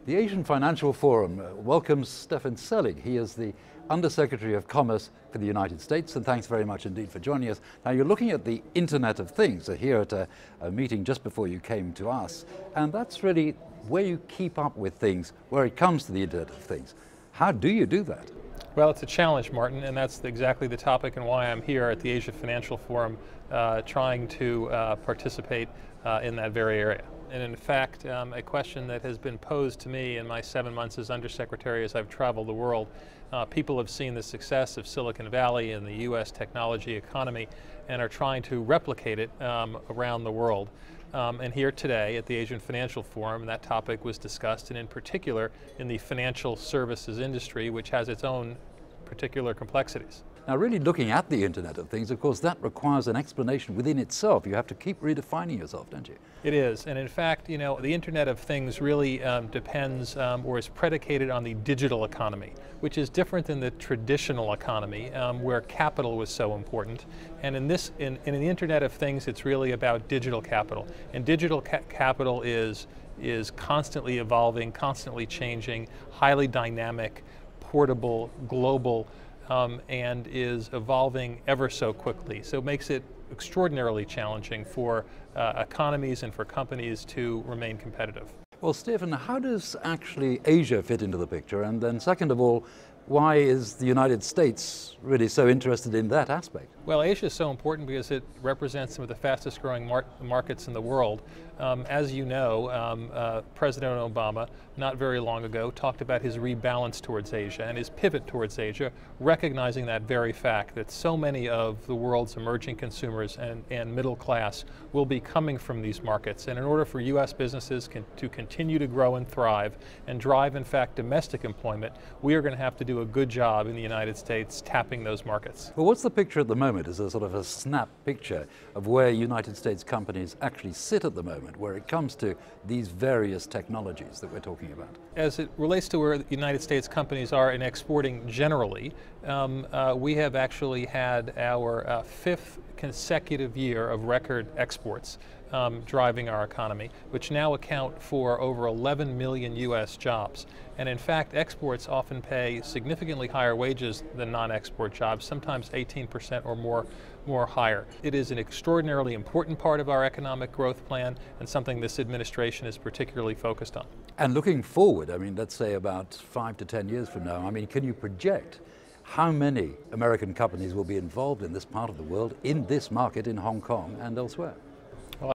The Asian Financial Forum welcomes Stefan Selig. He is the Undersecretary of Commerce for the United States, and thanks very much indeed for joining us. Now, you're looking at the Internet of Things here at a meeting just before you came to us, and that's really where you keep up with things where it comes to the Internet of Things. How do you do that? Well, it's a challenge, Martin, and that's exactly the topic and why I'm here at the Asia Financial Forum trying to participate in that very area. And in fact, a question that has been posed to me in my 7 months as Undersecretary as I've traveled the world. People have seen the success of Silicon Valley and the U.S. technology economy and are trying to replicate it around the world. And here today at the Asian Financial Forum, that topic was discussed, and in particular in the financial services industry, which has its own particular complexities. Now, really looking at the Internet of Things, of course, that requires an explanation within itself. You have to keep redefining yourself, don't you? It is, and in fact, you know, the Internet of Things really depends or is predicated on the digital economy, which is different than the traditional economy, where capital was so important. And in the Internet of Things, it's really about digital capital, and digital capital is constantly evolving, constantly changing, highly dynamic, portable, global. And is evolving ever so quickly. So it makes it extraordinarily challenging for economies and for companies to remain competitive. Well, Stefan, how does actually Asia fit into the picture? And then second of all, why is the United States really so interested in that aspect? Well, Asia is so important because it represents some of the fastest growing markets in the world. As you know, President Obama, not very long ago, talked about his rebalance towards Asia and his pivot towards Asia, recognizing that very fact that so many of the world's emerging consumers and middle class will be coming from these markets. And in order for U.S. businesses to continue to grow and thrive and drive, in fact, domestic employment, we are going to have to do a good job in the United States tapping those markets. Well, what's the picture at the moment? Is a sort of a snap picture of where United States companies actually sit at the moment, where it comes to these various technologies that we're talking about? As it relates to where the United States companies are in exporting generally, we have actually had our fifth consecutive year of record exports driving our economy, which now account for over 11 million U.S. jobs. And in fact, exports often pay significantly higher wages than non-export jobs, sometimes 18% or more higher. It is an extraordinarily important part of our economic growth plan and something this administration is particularly focused on. And looking forward, I mean, let's say about 5 to 10 years from now, I mean, can you project how many American companies will be involved in this part of the world, in this market in Hong Kong and elsewhere?